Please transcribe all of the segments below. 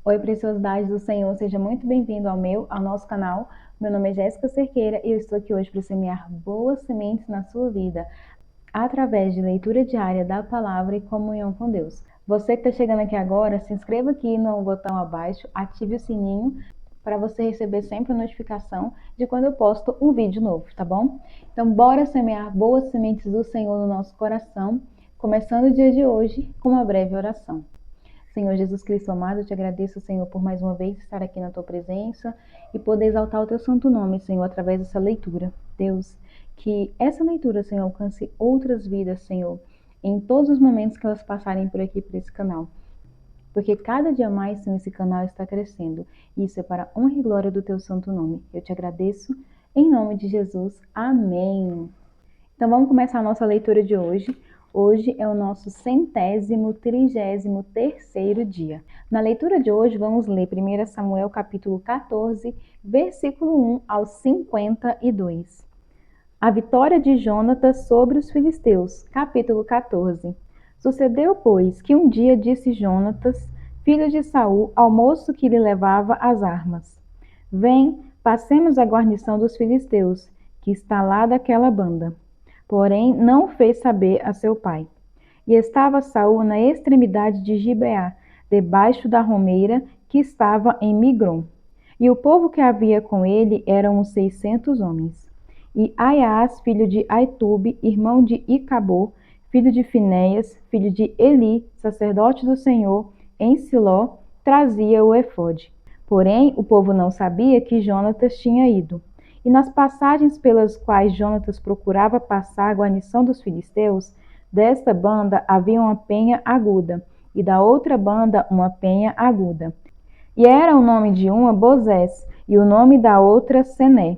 Oi, preciosidade do Senhor, seja muito bem-vindo ao nosso canal. Meu nome é Jéssica Cerqueira e eu estou aqui hoje para semear boas sementes na sua vida, através de leitura diária da palavra e comunhão com Deus. Você que está chegando aqui agora, se inscreva aqui no botão abaixo, ative o sininho para você receber sempre a notificação de quando eu posto um vídeo novo, tá bom? Então, bora semear boas sementes do Senhor no nosso coração, começando o dia de hoje com uma breve oração. Senhor Jesus Cristo amado, eu te agradeço, Senhor, por mais uma vez estar aqui na tua presença e poder exaltar o teu santo nome, Senhor, através dessa leitura. Deus, que essa leitura, Senhor, alcance outras vidas, Senhor, em todos os momentos que elas passarem por aqui, por esse canal. Porque cada dia mais, Senhor, esse canal está crescendo. E isso é para a honra e glória do teu santo nome. Eu te agradeço, em nome de Jesus. Amém. Então vamos começar a nossa leitura de hoje. Hoje é o nosso 133º dia. Na leitura de hoje vamos ler 1 Samuel capítulo 14, versículo 1 ao 52. A vitória de Jonatas sobre os filisteus, capítulo 14. Sucedeu, pois, que um dia disse Jonatas, filho de Saul, ao moço que lhe levava as armas: Vem, passemos a guarnição dos filisteus, que está lá daquela banda. Porém, não o fez saber a seu pai. E estava Saul na extremidade de Gibeá, debaixo da romeira que estava em Migron. E o povo que havia com ele eram uns 600 homens. E Aias, filho de Aitube, irmão de Icabô, filho de Finéias, filho de Eli, sacerdote do Senhor, em Siló, trazia o efode. Porém, o povo não sabia que Jonatas tinha ido. E nas passagens pelas quais Jonatas procurava passar a guarnição dos filisteus, desta banda havia uma penha aguda, e da outra banda uma penha aguda. E era o nome de uma Bozés, e o nome da outra Sené.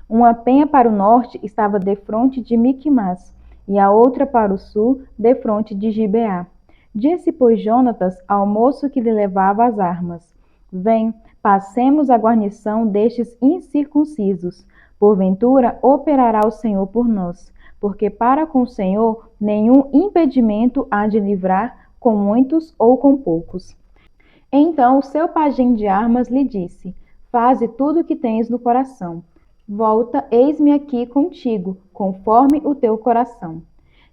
Uma penha para o norte estava defronte de Miquimás, e a outra para o sul, defronte de Gibeá. Disse, pois, Jonatas ao moço que lhe levava as armas: Vem, passemos a guarnição destes incircuncisos. Porventura operará o Senhor por nós, porque para com o Senhor nenhum impedimento há de livrar, com muitos ou com poucos. Então o seu pajem de armas lhe disse: Faze tudo o que tens no coração. Volta, eis-me aqui contigo, conforme o teu coração.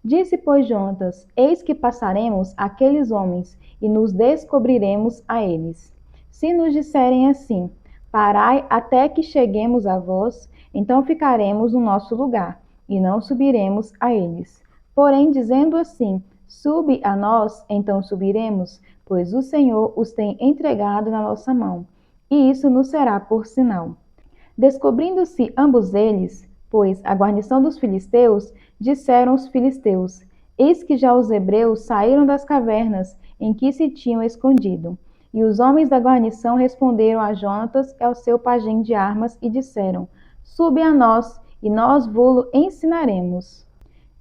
Disse, pois, Jonatas: Eis que passaremos aqueles homens e nos descobriremos a eles. Se nos disserem assim: Parai até que cheguemos a vós, então ficaremos no nosso lugar, e não subiremos a eles. Porém, dizendo assim: Sube a nós, então subiremos, pois o Senhor os tem entregado na nossa mão, e isso nos será por sinal. Descobrindo-se ambos eles, pois a guarnição dos filisteus, disseram os filisteus: Eis que já os hebreus saíram das cavernas em que se tinham escondido. E os homens da guarnição responderam a Jonatas e ao seu pajem de armas e disseram: Sube a nós, e nós vô-lo ensinaremos.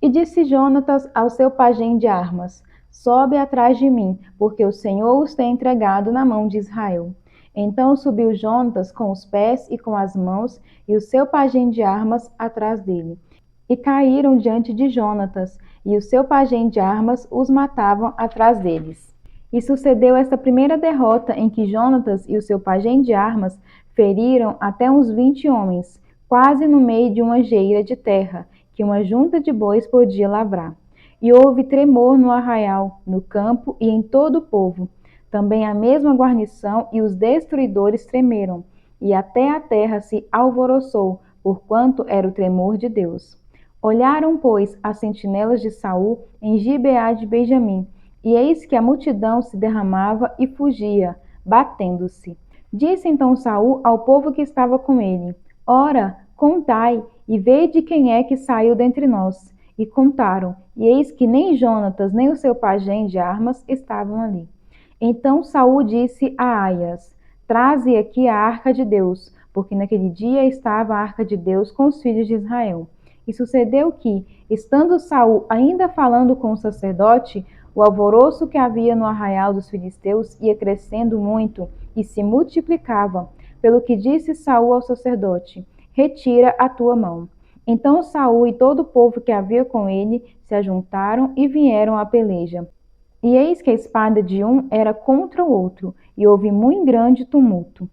E disse Jonatas ao seu pajem de armas: Sobe atrás de mim, porque o Senhor os tem entregado na mão de Israel. Então subiu Jonatas com os pés e com as mãos, e o seu pajem de armas atrás dele. E caíram diante de Jonatas, e o seu pajem de armas os matavam atrás deles. E sucedeu esta primeira derrota em que Jonatas e o seu pajem de armas feriram até uns 20 homens, quase no meio de uma geira de terra, que uma junta de bois podia lavrar. E houve tremor no arraial, no campo e em todo o povo. Também a mesma guarnição e os destruidores tremeram, e até a terra se alvoroçou, porquanto era o tremor de Deus. Olharam, pois, as sentinelas de Saul em Gibeá de Benjamim, e eis que a multidão se derramava e fugia, batendo-se. Disse então Saul ao povo que estava com ele: Ora, contai, e vede quem é que saiu dentre nós. E contaram, e eis que nem Jonatas, nem o seu pajem de armas estavam ali. Então Saul disse a Aias: Traze aqui a arca de Deus, porque naquele dia estava a arca de Deus com os filhos de Israel. E sucedeu que, estando Saul ainda falando com o sacerdote, o alvoroço que havia no arraial dos filisteus ia crescendo muito e se multiplicava, pelo que disse Saul ao sacerdote: Retira a tua mão. Então Saul e todo o povo que havia com ele se ajuntaram e vieram à peleja. E eis que a espada de um era contra o outro, e houve muito grande tumulto.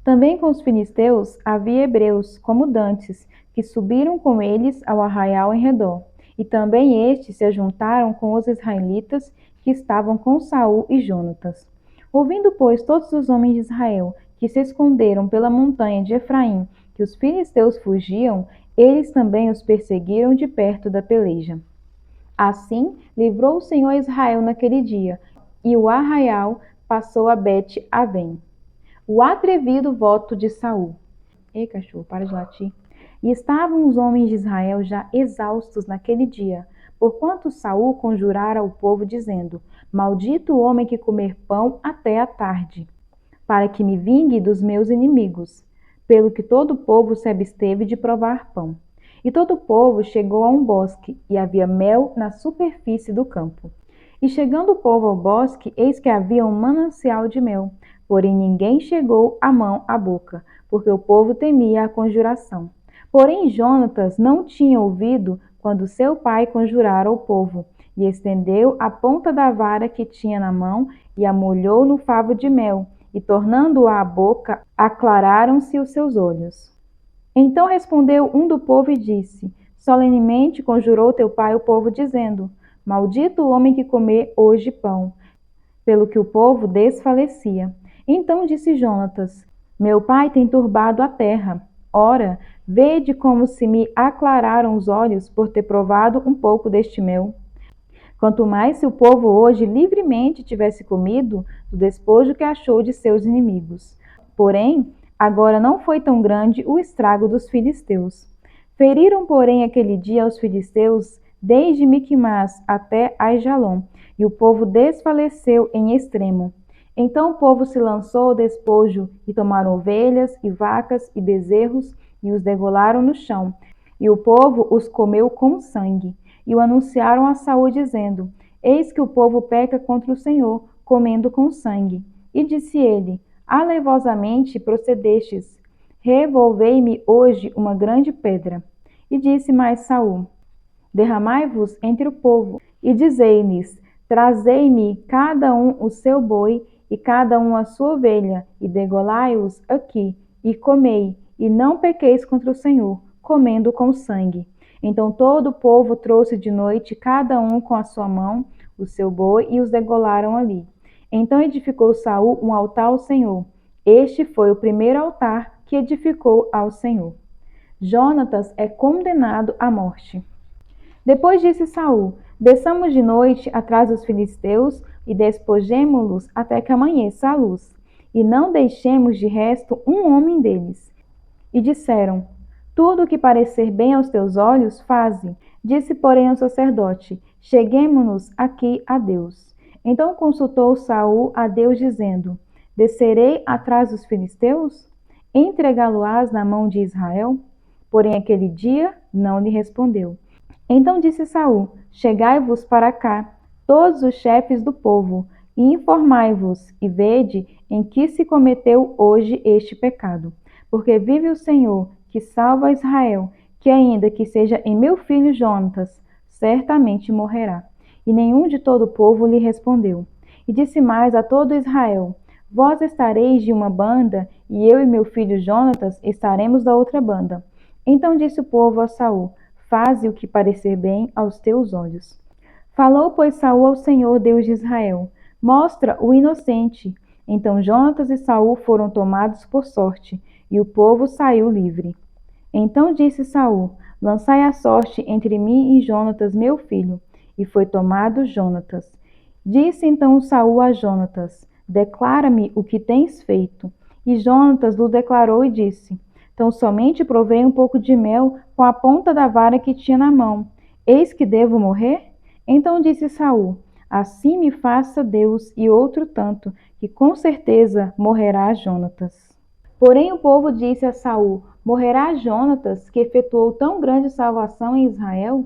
Também com os filisteus havia hebreus, como dantes, que subiram com eles ao arraial em redor. E também estes se juntaram com os israelitas que estavam com Saul e Jonatas. Ouvindo, pois, todos os homens de Israel, que se esconderam pela montanha de Efraim, que os filisteus fugiam, eles também os perseguiram de perto da peleja. Assim, livrou o Senhor Israel naquele dia, e o arraial passou a Bet-Avém. O atrevido voto de Saul. Ei, cachorro, para de latir. E estavam os homens de Israel já exaustos naquele dia, porquanto Saul conjurara o povo, dizendo: Maldito o homem que comer pão até a tarde, para que me vingue dos meus inimigos. Pelo que todo o povo se absteve de provar pão. E todo o povo chegou a um bosque, e havia mel na superfície do campo. E chegando o povo ao bosque, eis que havia um manancial de mel. Porém ninguém chegou a mão à boca, porque o povo temia a conjuração. Porém Jonatas não tinha ouvido quando seu pai conjurara o povo, e estendeu a ponta da vara que tinha na mão e a molhou no favo de mel, e tornando-a à boca, aclararam-se os seus olhos. Então respondeu um do povo e disse: Solenemente conjurou teu pai o povo, dizendo: Maldito o homem que comer hoje pão. Pelo que o povo desfalecia. Então disse Jonatas: Meu pai tem turbado a terra. Ora, vede como se me aclararam os olhos por ter provado um pouco deste mel. Quanto mais se o povo hoje livremente tivesse comido do despojo que achou de seus inimigos. Porém, agora não foi tão grande o estrago dos filisteus. Feriram, porém, aquele dia os filisteus desde Miquimás até Aijalon, e o povo desfaleceu em extremo. Então o povo se lançou ao despojo, e tomaram ovelhas, e vacas, e bezerros, e os degolaram no chão. E o povo os comeu com sangue. E o anunciaram a Saul, dizendo: Eis que o povo peca contra o Senhor, comendo com sangue. E disse ele: Alevosamente procedestes. Revolvei-me hoje uma grande pedra. E disse mais Saul: Derramai-vos entre o povo, e dizei-lhes: Trazei-me cada um o seu boi, e cada um a sua ovelha, e degolai-os aqui, e comei, e não pequeis contra o Senhor, comendo com sangue. Então todo o povo trouxe de noite, cada um com a sua mão, o seu boi, e os degolaram ali. Então edificou Saul um altar ao Senhor. Este foi o primeiro altar que edificou ao Senhor. Jonatas é condenado à morte. Depois disse Saul: Desçamos de noite atrás dos filisteus e despojemo-los até que amanheça a luz, e não deixemos de resto um homem deles. E disseram: Tudo o que parecer bem aos teus olhos, faze. Disse, porém, o sacerdote: Cheguemo-nos aqui a Deus. Então consultou Saul a Deus, dizendo: Descerei atrás dos filisteus? Entregá-lo-ás na mão de Israel? Porém aquele dia não lhe respondeu. Então disse Saul: Chegai-vos para cá, todos os chefes do povo, e informai-vos, e vede em que se cometeu hoje este pecado. Porque vive o Senhor, que salva Israel, que ainda que seja em meu filho Jonatas, certamente morrerá. E nenhum de todo o povo lhe respondeu. E disse mais a todo Israel: Vós estareis de uma banda, e eu e meu filho Jonatas estaremos da outra banda. Então disse o povo a Saul: Faze o que parecer bem aos teus olhos. Falou, pois, Saul ao Senhor, Deus de Israel: Mostra o inocente. Então Jonatas e Saul foram tomados por sorte, e o povo saiu livre. Então disse Saul: Lançai a sorte entre mim e Jonatas, meu filho. E foi tomado Jonatas. Disse então Saul a Jonatas: Declara-me o que tens feito. E Jonatas lhe declarou e disse: Então somente provei um pouco de mel com a ponta da vara que tinha na mão. Eis que devo morrer? Então disse Saul: Assim me faça Deus e outro tanto, que com certeza morrerá Jonatas. Porém o povo disse a Saul: Morrerá Jonatas, que efetuou tão grande salvação em Israel?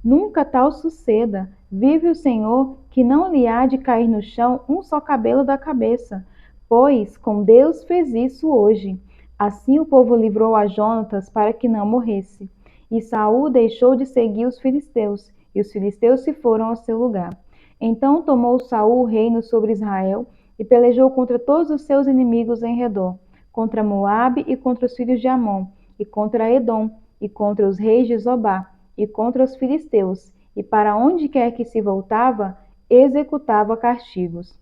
Nunca tal suceda. Vive o Senhor, que não lhe há de cair no chão um só cabelo da cabeça. Pois com Deus fez isso hoje. Assim o povo livrou a Jonatas para que não morresse. E Saul deixou de seguir os filisteus, e os filisteus se foram ao seu lugar. Então tomou Saul o reino sobre Israel, e pelejou contra todos os seus inimigos em redor, contra Moabe e contra os filhos de Amon, e contra Edom, e contra os reis de Zobá, e contra os filisteus, e para onde quer que se voltava, executava castigos.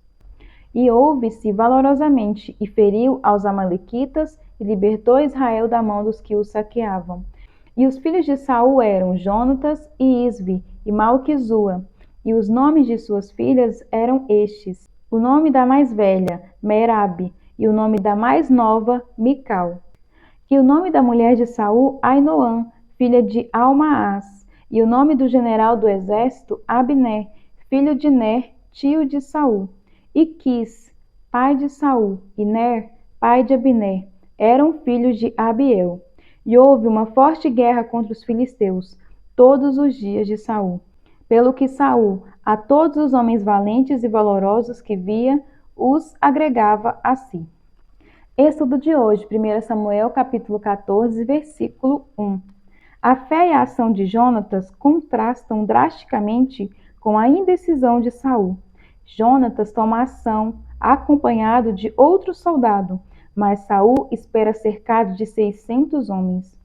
E houve-se valorosamente, e feriu aos amalequitas, e libertou Israel da mão dos que os saqueavam. E os filhos de Saul eram Jonatas e Isvi, e Malquizua, e os nomes de suas filhas eram estes: o nome da mais velha, Merabe, e o nome da mais nova, Mical. E o nome da mulher de Saul, Ainoã, filha de Almaás, e o nome do general do exército, Abner, filho de Ner, tio de Saul. E Quis, pai de Saul, e Ner, pai de Abner, eram filhos de Abiel. E houve uma forte guerra contra os filisteus, todos os dias de Saul. Pelo que Saul, a todos os homens valentes e valorosos que via, os agregava a si. Estudo de hoje, 1 Samuel capítulo 14, versículo 1. A fé e a ação de Jonatas contrastam drasticamente com a indecisão de Saul. Jonatas toma ação, acompanhado de outro soldado, mas Saul espera cercado de 600 homens.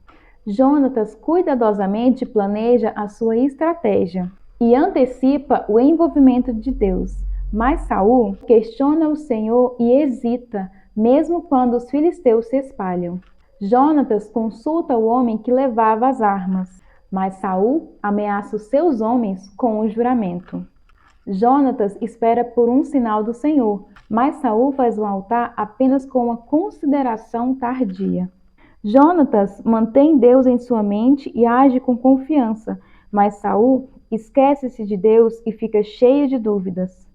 Jonatas cuidadosamente planeja a sua estratégia e antecipa o envolvimento de Deus. Mas Saul questiona o Senhor e hesita, mesmo quando os filisteus se espalham. Jonatas consulta o homem que levava as armas, mas Saul ameaça os seus homens com um juramento. Jonatas espera por um sinal do Senhor, mas Saul faz um altar apenas com uma consideração tardia. Jonatas mantém Deus em sua mente e age com confiança, mas Saul esquece-se de Deus e fica cheio de dúvidas.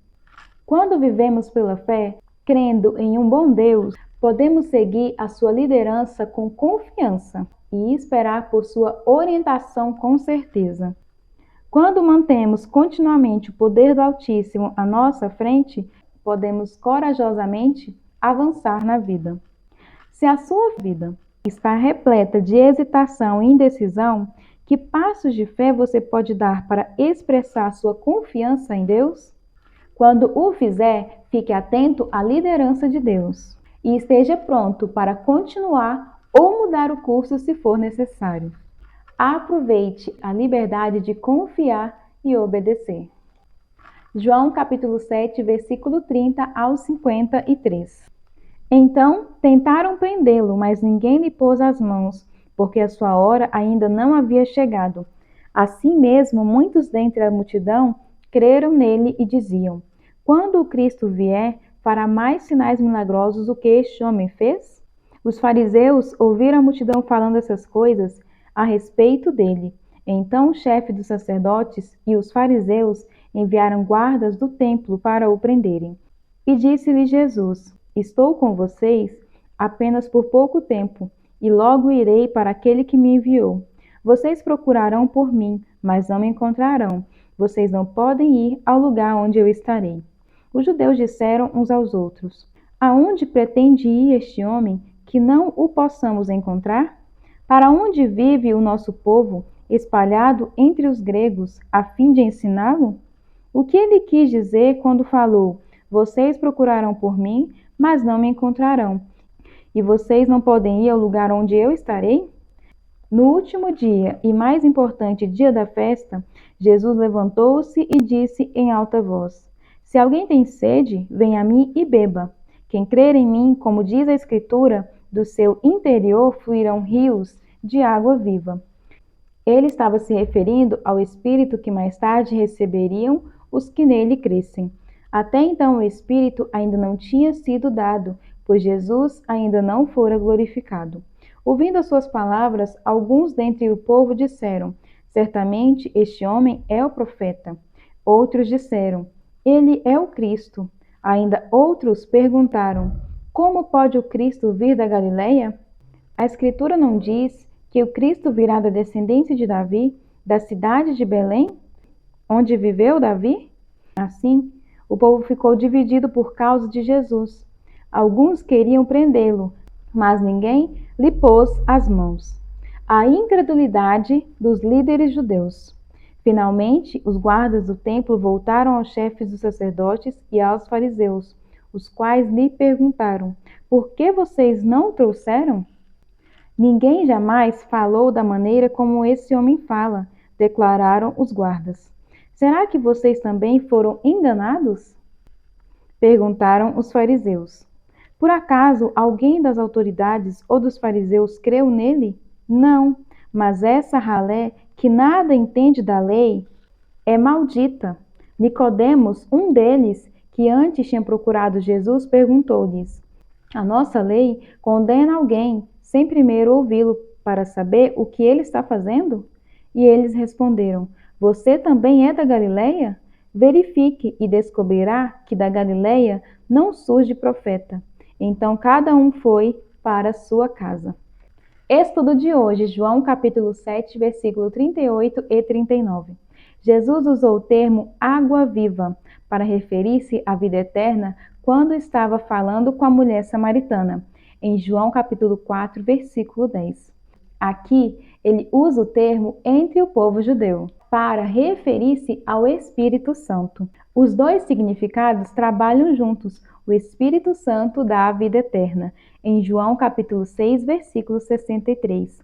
Quando vivemos pela fé, crendo em um bom Deus, podemos seguir a sua liderança com confiança e esperar por sua orientação com certeza. Quando mantemos continuamente o poder do Altíssimo à nossa frente, podemos corajosamente avançar na vida. Se a sua vida está repleta de hesitação e indecisão, que passos de fé você pode dar para expressar sua confiança em Deus? Quando o fizer, fique atento à liderança de Deus e esteja pronto para continuar ou mudar o curso se for necessário. Aproveite a liberdade de confiar e obedecer. João capítulo 7, versículo 30 ao 53. Então tentaram prendê-lo, mas ninguém lhe pôs as mãos, porque a sua hora ainda não havia chegado. Assim mesmo, muitos dentre a multidão creram nele e diziam: quando o Cristo vier, fará mais sinais milagrosos do que este homem fez? Os fariseus ouviram a multidão falando essas coisas a respeito dele. Então o chefe dos sacerdotes e os fariseus enviaram guardas do templo para o prenderem. E disse-lhe Jesus: estou com vocês apenas por pouco tempo, e logo irei para aquele que me enviou. Vocês procurarão por mim, mas não me encontrarão. Vocês não podem ir ao lugar onde eu estarei. Os judeus disseram uns aos outros: aonde pretende ir este homem que não o possamos encontrar? Para onde vive o nosso povo, espalhado entre os gregos, a fim de ensiná-lo? O que ele quis dizer quando falou: vocês procurarão por mim, mas não me encontrarão, e vocês não podem ir ao lugar onde eu estarei? No último dia e mais importante dia da festa, Jesus levantou-se e disse em alta voz: se alguém tem sede, venha a mim e beba. Quem crer em mim, como diz a Escritura, do seu interior fluirão rios de água viva. Ele estava se referindo ao Espírito que mais tarde receberiam os que nele crescem. Até então o Espírito ainda não tinha sido dado, pois Jesus ainda não fora glorificado. Ouvindo as suas palavras, alguns dentre o povo disseram: certamente este homem é o profeta. Outros disseram: ele é o Cristo. Ainda outros perguntaram: como pode o Cristo vir da Galileia? A Escritura não diz que o Cristo virá da descendência de Davi, da cidade de Belém, onde viveu Davi? Assim, o povo ficou dividido por causa de Jesus. Alguns queriam prendê-lo, mas ninguém lhe pôs as mãos. A incredulidade dos líderes judeus. Finalmente, os guardas do templo voltaram aos chefes dos sacerdotes e aos fariseus. os quais lhe perguntaram: por que vocês não o trouxeram? Ninguém jamais falou da maneira como esse homem fala, declararam os guardas. Será que vocês também foram enganados? Perguntaram os fariseus. Por acaso alguém das autoridades ou dos fariseus creu nele? Não, mas essa ralé, que nada entende da lei, é maldita. Nicodemos, um deles, que antes tinha procurado Jesus, perguntou-lhes: a nossa lei condena alguém sem primeiro ouvi-lo para saber o que ele está fazendo? E eles responderam: você também é da Galileia? Verifique e descobrirá que da Galileia não surge profeta. Então cada um foi para sua casa. Estudo de hoje, João capítulo 7, versículo 38 e 39. Jesus usou o termo água viva para referir-se à vida eterna quando estava falando com a mulher samaritana, em João capítulo 4, versículo 10. Aqui, ele usa o termo entre o povo judeu, para referir-se ao Espírito Santo. Os dois significados trabalham juntos. O Espírito Santo dá a vida eterna, em João capítulo 6, versículo 63.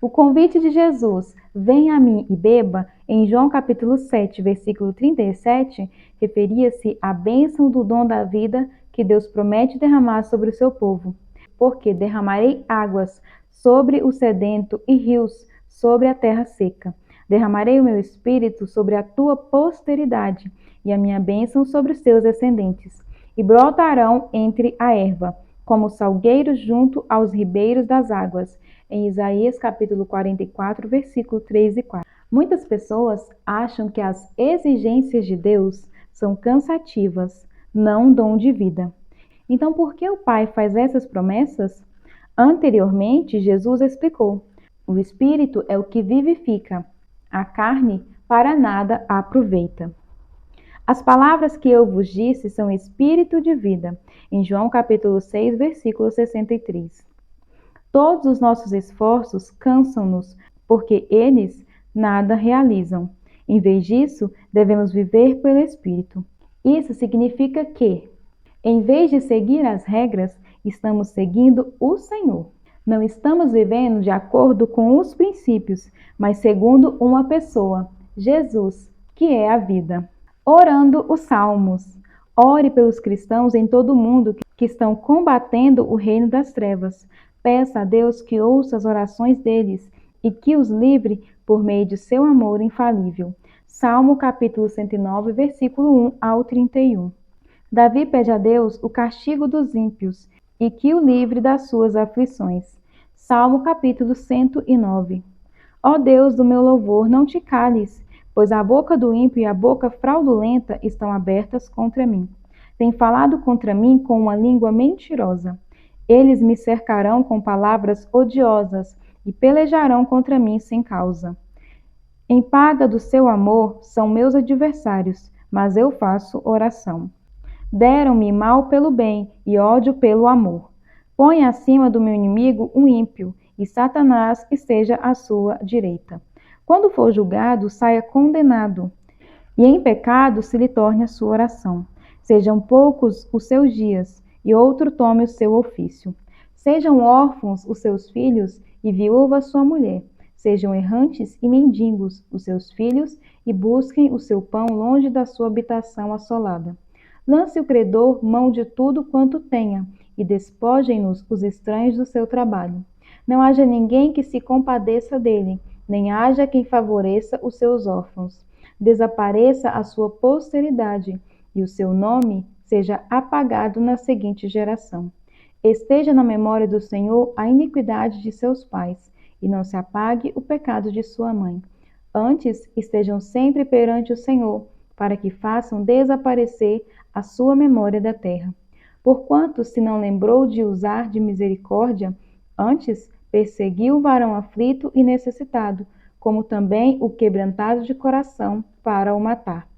O convite de Jesus, venha a mim e beba, em João capítulo 7, versículo 37, referia-se à bênção do dom da vida que Deus promete derramar sobre o seu povo. Porque derramarei águas sobre o sedento e rios sobre a terra seca. Derramarei o meu espírito sobre a tua posteridade e a minha bênção sobre os teus descendentes. E brotarão entre a erva, como salgueiros junto aos ribeiros das águas. Em Isaías capítulo 44, versículo 3 e 4. Muitas pessoas acham que as exigências de Deus são cansativas, não um dom de vida. Então, por que o Pai faz essas promessas? Anteriormente, Jesus explicou: o Espírito é o que vivifica, a carne para nada a aproveita. As palavras que eu vos disse são espírito de vida, em João capítulo 6, versículo 63. Todos os nossos esforços cansam-nos, porque eles nada realizam. Em vez disso, devemos viver pelo Espírito. Isso significa que, em vez de seguir as regras, estamos seguindo o Senhor. Não estamos vivendo de acordo com os princípios, mas segundo uma pessoa, Jesus, que é a vida. Orando os Salmos. Ore pelos cristãos em todo o mundo que estão combatendo o reino das trevas. Peça a Deus que ouça as orações deles e que os livre por meio de seu amor infalível. Salmo capítulo 109, versículo 1 ao 31. Davi pede a Deus o castigo dos ímpios e que o livre das suas aflições. Salmo capítulo 109. Ó Deus do meu louvor, não te cales, pois a boca do ímpio e a boca fraudulenta estão abertas contra mim. Tem falado contra mim com uma língua mentirosa. Eles me cercarão com palavras odiosas e pelejarão contra mim sem causa. Em paga do seu amor são meus adversários, mas eu faço oração. Deram-me mal pelo bem e ódio pelo amor. Põe acima do meu inimigo um ímpio, e Satanás esteja à sua direita. Quando for julgado, saia condenado, e em pecado se lhe torne a sua oração. Sejam poucos os seus dias, e outro tome o seu ofício. Sejam órfãos os seus filhos, e viúva sua mulher. Sejam errantes e mendigos os seus filhos, e busquem o seu pão longe da sua habitação assolada. Lance o credor mão de tudo quanto tenha, e despojem-nos os estranhos do seu trabalho. Não haja ninguém que se compadeça dele, nem haja quem favoreça os seus órfãos. Desapareça a sua posteridade, e o seu nome seja apagado na seguinte geração. Esteja na memória do Senhor a iniquidade de seus pais, e não se apague o pecado de sua mãe. Antes, estejam sempre perante o Senhor, para que façam desaparecer a sua memória da terra. Porquanto se não lembrou de usar de misericórdia, antes perseguiu o varão aflito e necessitado, como também o quebrantado de coração, para o matar.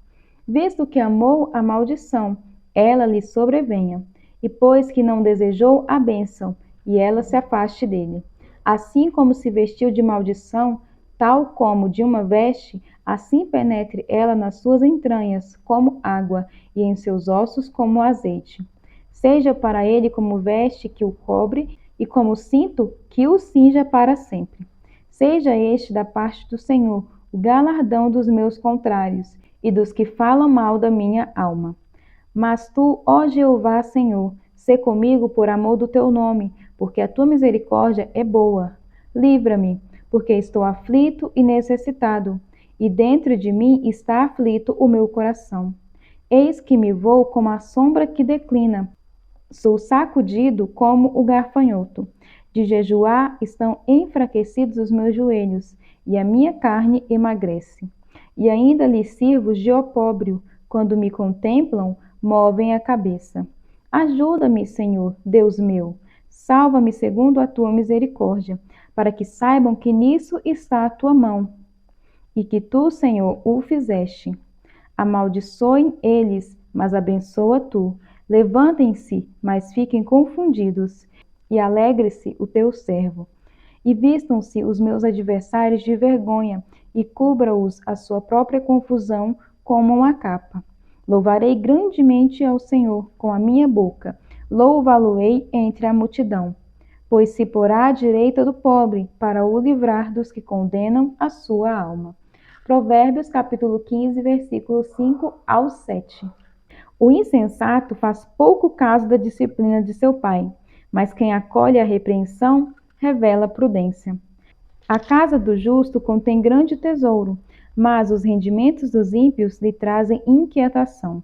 Visto que amou a maldição, ela lhe sobrevenha, e pois que não desejou a bênção, e ela se afaste dele. Assim como se vestiu de maldição, tal como de uma veste, assim penetre ela nas suas entranhas como água, e em seus ossos como azeite. Seja para ele como veste que o cobre e como cinto que o cinja para sempre. Seja este da parte do Senhor o galardão dos meus contrários e dos que falam mal da minha alma. Mas tu, ó Jeová, Senhor, sê comigo por amor do teu nome, porque a tua misericórdia é boa. Livra-me, porque estou aflito e necessitado, e dentro de mim está aflito o meu coração. Eis que me vou como a sombra que declina, sou sacudido como o gafanhoto. De jejuar estão enfraquecidos os meus joelhos, e a minha carne emagrece. E ainda lhes sirvo de opróbrio, quando me contemplam, movem a cabeça. Ajuda-me, Senhor, Deus meu. Salva-me segundo a tua misericórdia, para que saibam que nisso está a tua mão, e que tu, Senhor, o fizeste. Amaldiçoem eles, mas abençoa tu. Levantem-se, mas fiquem confundidos, e alegre-se o teu servo. E vistam-se os meus adversários de vergonha, e cubra-os a sua própria confusão como uma capa. Louvarei grandemente ao Senhor com a minha boca, louvá-lo-ei entre a multidão. Pois se porá à direita do pobre, para o livrar dos que condenam a sua alma. Provérbios capítulo 15, versículos 5 ao 7. O insensato faz pouco caso da disciplina de seu pai, mas quem acolhe a repreensão revela prudência. A casa do justo contém grande tesouro, mas os rendimentos dos ímpios lhe trazem inquietação.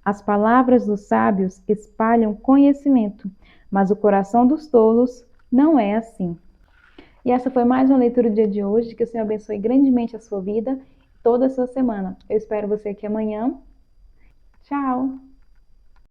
As palavras dos sábios espalham conhecimento, mas o coração dos tolos não é assim. E essa foi mais uma leitura do dia de hoje. Que o Senhor abençoe grandemente a sua vida, toda a sua semana. Eu espero você aqui amanhã. Tchau!